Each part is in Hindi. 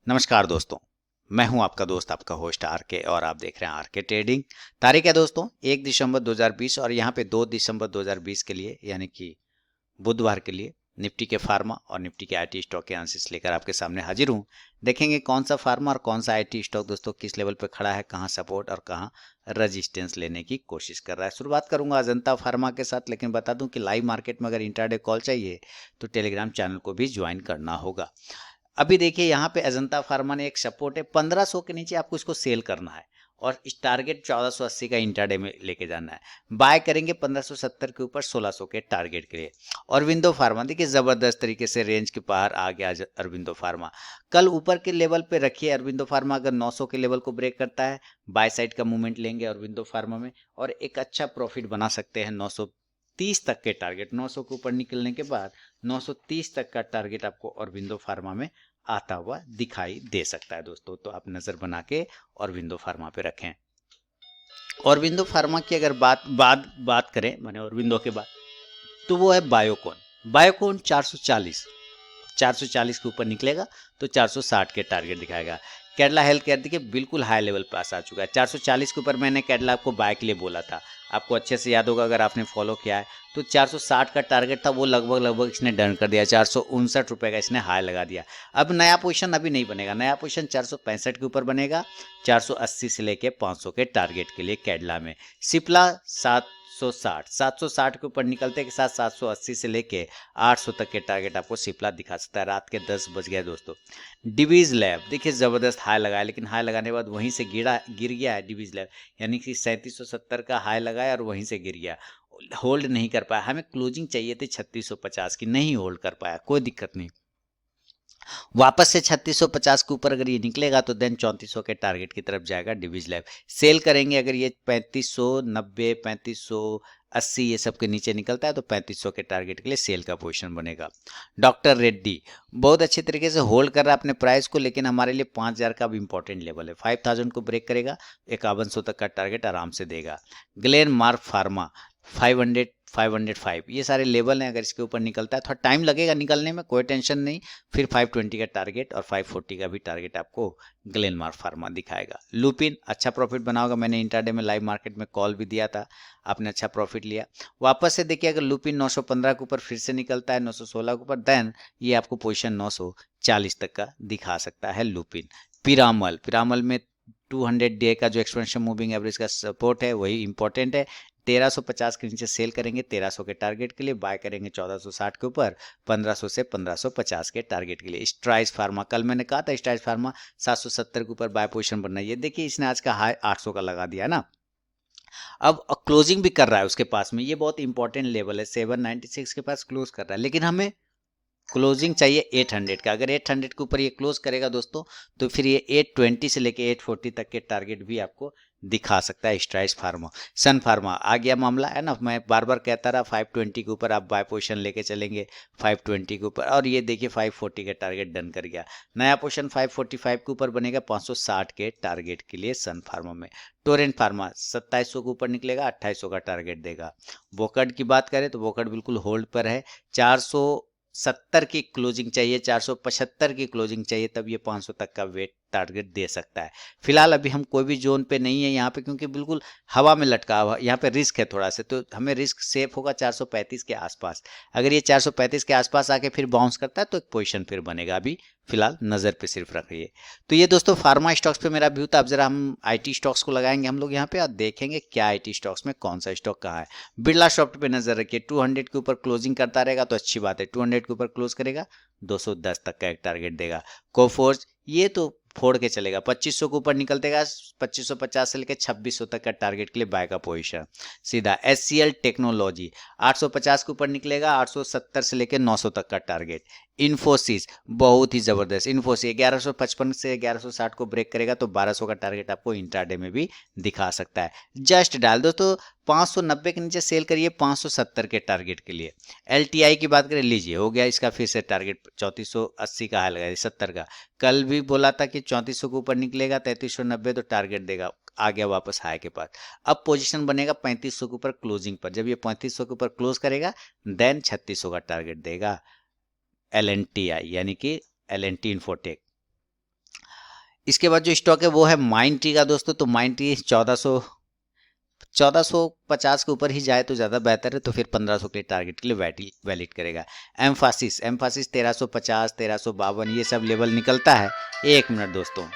नमस्कार दोस्तों। मैं हूं आपका दोस्त आपका होस्ट आरके और आप देख रहे हैं आरके ट्रेडिंग। तारीख है दोस्तों 1 दिसंबर 2020 और यहां पे 2 दिसंबर 2020 के लिए यानी कि बुधवार के लिए निफ्टी के फार्मा और निफ्टी के आईटी स्टॉक के एनालिसिस लेकर आपके सामने हाजिर हूं। देखेंगे कौन सा फार्मा और कौन सा आईटी स्टॉक दोस्तों किस लेवल पे खड़ा है, कहां सपोर्ट और कहां रेजिस्टेंस लेने की कोशिश कर रहा है। शुरुआत करूंगा अजंता फार्मा के साथ, लेकिन बता दूं कि लाइव मार्केट में अगर इंट्राडे कॉल चाहिए तो टेलीग्राम चैनल को भी ज्वाइन करना होगा। अभी देखिए यहाँ पे अजंता फार्मा ने एक सपोर्ट है 1500 के नीचे, आपको इसको सेल करना है और इस टारगेट 1480 का इंट्राडे में लेके जाना है। बाय करेंगे 1570 के ऊपर 1600 के टारगेट के लिए। और विंडो फार्मा देखिए जबरदस्त तरीके से रेंज के बाहर आ गया अरविंदो फार्मा। कल ऊपर के लेवल पे रखिए अरविंदो फार्मा, अगर 900 के लेवल को ब्रेक करता है बाय साइड का मूवमेंट लेंगे अरविंदो फार्मा में और एक अच्छा प्रॉफिट बना सकते हैं। 930 तक के टारगेट, 900 के ऊपर निकलने के बाद 930 तक का टारगेट आपको अरविंदो फार्मा में आता हुआ दिखाई दे सकता है दोस्तों। तो आप नजर बना के ऑरबिंदो फार्मा पे रखें। ऑरबिंदो फार्मा की अगर बात करें माने ऑरबिंदो के बाद, तो वो है बायोकॉन। बायोकॉन 440 के ऊपर निकलेगा तो 460 के टारगेट दिखाएगा। कैडला हेल्थ केयर देखिए बिल्कुल हाई लेवल पास आ चुका है। 440 के ऊपर मैंने कैडला आपको बाय के लिए बोला था, आपको अच्छे से याद होगा अगर आपने फॉलो किया है। तो 460 का टारगेट था, वो लगभग इसने डन कर दिया। 459 रुपये का इसने हाई लगा दिया। अब नया पोजीशन अभी नहीं बनेगा, नया पोजीशन 465 के ऊपर बनेगा 480 से लेके 500 के टारगेट के लिए कैडला में। सिप्ला 760 के ऊपर निकलते के साथ 780 से लेके 800 तक के टारगेट आपको सिप्ला दिखा सकता है। रात के 10 बज गए दोस्तों। डिवीज लैब देखिए जबरदस्त हाई लगाया, लेकिन हाई लगाने के बाद वहीं से गिर गया है डिवीज लैब, यानी कि 3770 का हाई लगाया और वहीं से गिर गया। होल्ड नहीं कर पाया, हमें क्लोजिंग चाहिए थी 3650 की, नहीं होल्ड कर पाया, कोई दिक्कत नहीं। वापस से 3650 के ऊपर अगर ये निकलेगा तो देन 3400 के टारगेट की तरफ जाएगा डिवीज लैब। सेल करेंगे अगर ये 3590 3580 ये सब के नीचे निकलता है तो 3500 के टारगेट के लिए सेल का पोजीशन बनेगा। डॉक्टर रेड्डी बहुत अच्छे तरीके से होल्ड कर रहा है अपने प्राइस को, लेकिन हमारे लिए 5000 का भी इंपॉर्टेंट लेवल है। 5000 को ब्रेक करेगा 5100 तक का टारगेट आराम से देगा। ग्लेन मार्क फार्मा 500 505 ये सारे लेवल हैं, अगर इसके ऊपर निकलता है थोड़ा टाइम लगेगा निकलने में, कोई टेंशन नहीं। फिर 520 का टारगेट और 540 का भी टारगेट आपको ग्लेनमार्क फार्मा दिखाएगा। लुपिन अच्छा प्रॉफिट बनाओगा, मैंने इंट्राडे में लाइव मार्केट में कॉल भी दिया था, आपने अच्छा प्रॉफिट लिया। वापस से देखिए अगर लुपिन 915 के ऊपर फिर से निकलता है 916 के ऊपर, देन ये आपको पोजिशन 940 तक का दिखा सकता है लुपिन। पिरामल में 200 डे का जो एक्सपेंशन मूविंग एवरेज का सपोर्ट है वही इंपॉर्टेंट है। 1350 के नीचे सेल करेंगे 1300 के टारगेट के लिए, बाय करेंगे 1460 के ऊपर 1500 से 1550 के टारगेट के लिए। स्ट्राइस फार्मा कल मैंने कहा था स्ट्राइस फार्मा 770 के ऊपर बाय पोजीशन बनना है। ये देखिए इसने आज का हाई 800 का लगा दिया ना, अब क्लोजिंग भी कर रहा है उसके पास में, ये बहुत इंपॉर्टेंट लेवल है। 796 के पास क्लोज कर रहा है, लेकिन हमें क्लोजिंग चाहिए 800 का। अगर 800 के ऊपर ये क्लोज करेगा दोस्तों तो फिर ये 820 से लेके 840 तक के टारगेट भी आपको दिखा सकता है। स्ट्राइस फार्मा सन फार्मा आ गया मामला है ना, मैं बार बार कहता रहा 520 के ऊपर आप बाय पोजीशन लेके चलेंगे 520 के ऊपर, और ये देखिए 540 का टारगेट डन कर गया। नया पोजीशन 545 के ऊपर बनेगा 560 के टारगेट के लिए सन फार्मा में। टोरेंट फार्मा 2700 के ऊपर निकलेगा 2800 का टारगेट देगा। वोकड की बात करें तो वोकड बिल्कुल होल्ड पर है, 470 की क्लोजिंग चाहिए, 475 की क्लोजिंग चाहिए, तब ये 500 तक का वेट टारगेट दे सकता है। फिलहाल अभी हम कोई भी जोन पे नहीं है यहाँ पे, क्योंकि बिल्कुल हवा में लटका हुआ यहाँ पे रिस्क है थोड़ा सा, तो हमें रिस्क सेफ होगा 435 के आसपास। अगर ये 435 के आसपास आके फिर बाउंस करता है तो एक पोजीशन फिर बनेगा, अभी फिलहाल नजर पे सिर्फ रखिए। तो ये दोस्तों फार्मा स्टॉक्स पे मेरा व्यू था। अब जरा हम आईटी स्टॉक्स को लगाएंगे हम लोग यहाँ पे और देखेंगे क्या आईटी स्टॉक्स में कौन सा स्टॉक कहाँ है। बिरला सॉफ्ट पे नजर रखिए, 200 के ऊपर क्लोजिंग करता रहेगा तो अच्छी बात है। 200 के ऊपर क्लोज करेगा 210 तक का एक टारगेट देगा। कोफोर्ज ये तो फोड़ के चलेगा, 2500 के ऊपर निकलतेगा 2550 से लेकर 2600 तक का टारगेट के लिए बाय का पोजीशन सीधा। एचसीएल टेक्नोलॉजी 850 के ऊपर निकलेगा 870 से लेकर 900 तक का टारगेट। इन्फोसिस बहुत ही जबरदस्त, इन्फोसिस 1155 से 1160 को ब्रेक करेगा तो 1200 का टारगेट आपको इंट्राडे में भी दिखा सकता है। जस्ट डाल दोस्तों 590 के नीचे सेल करिए 570 के टारगेट के लिए। एलटीआई की बात करें, लीजिए हो गया इसका फिर से टारगेट 3480 का हाई लगाया 70 का। कल भी बोला था कि 3400 के ऊपर निकलेगा 3390 तो टारगेट देगा, आ गया वापस हाई के पास। अब पोजीशन बनेगा 3500 के ऊपर क्लोजिंग पर, जब ये 3500 के ऊपर क्लोज करेगा देन 3600 का टारगेट देगा। एल यानी कि एल इन्फोटेक इसके बाद जो स्टॉक है वो है माइंड ट्री का दोस्तों। तो माइंड ट्री 1450 के ऊपर ही जाए तो ज़्यादा बेहतर है, तो फिर 1500 के टारगेट के लिए वैलिड करेगा। एम्फासिस 1350, 1352 ये सब लेवल निकलता है। एक मिनट दोस्तों,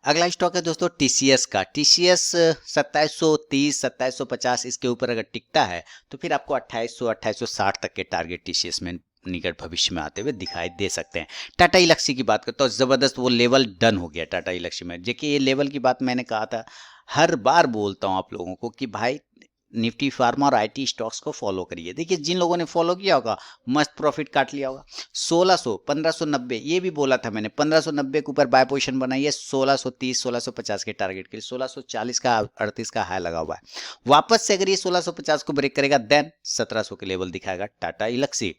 अगला स्टॉक है दोस्तों टीसीएस का। टीसीएस 2730, 2750 इसके ऊपर अगर टिकता है तो फिर आपको 2800, 2860 तक के टारगेट टीसीएस में निकट भविष्य में आते हुए दिखाई दे सकते हैं। टाटा इलेक्सी की बात करता हूँ, जबरदस्त वो लेवल डन हो गया टाटा इलेक्सी में। देखिए ये लेवल की बात मैंने कहा था, हर बार बोलता हूँ आप लोगों को कि भाई निफ्टी फार्मा और आईटी स्टॉक्स को फॉलो करिए। देखिए जिन लोगों ने फॉलो किया होगा मस्त प्रॉफिट काट लिया होगा। 1600, 1590 ये भी बोला था मैंने, 1590 के ऊपर बाय पोजीशन बनाइए 1630, 1650 के टारगेट के लिए। 1640 का 38 का हाई लगा हुआ है। वापस से अगर ये 1650 को ब्रेक करेगा देन 1700 के लेवल दिखाएगा टाटा इलेक्सी।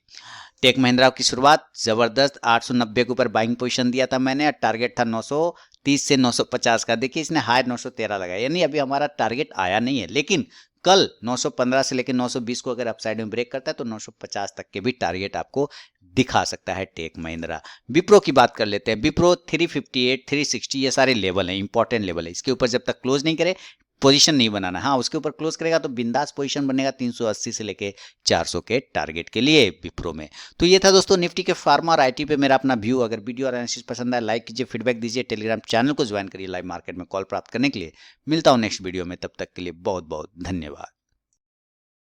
टेक महिंद्रा की शुरुआत जबरदस्त 890 के ऊपर बाइंग पोजीशन दिया था मैंने, टारगेट था 930 से 950 का। देखिए इसने हाई 913 लगाया, यानी अभी हमारा टारगेट आया नहीं है, लेकिन कल 915 से लेकर 920 को अगर अपसाइड में ब्रेक करता है तो 950 तक के भी टारगेट आपको दिखा सकता है टेक महिंद्रा। विप्रो की बात कर लेते हैं। विप्रो 358, 360 ये सारे लेवल हैं, इंपॉर्टेंट लेवल है। इसके ऊपर जब तक क्लोज नहीं करे पोजीशन नहीं बनाना। हाँ उसके ऊपर क्लोज करेगा तो बिंदास पोजीशन बनेगा 380 से लेके 400 के टारगेट के लिए विप्रो में। तो ये था दोस्तों निफ्टी के फार्मा और आईटी पे मेरा अपना व्यू। अगर वीडियो और एनालिसिस पसंद आए लाइक कीजिए, फीडबैक दीजिए, टेलीग्राम चैनल को ज्वाइन करिए लाइव मार्केट में कॉल प्राप्त करने के लिए। मिलता हूं नेक्स्ट वीडियो में, तब तक के लिए बहुत बहुत धन्यवाद।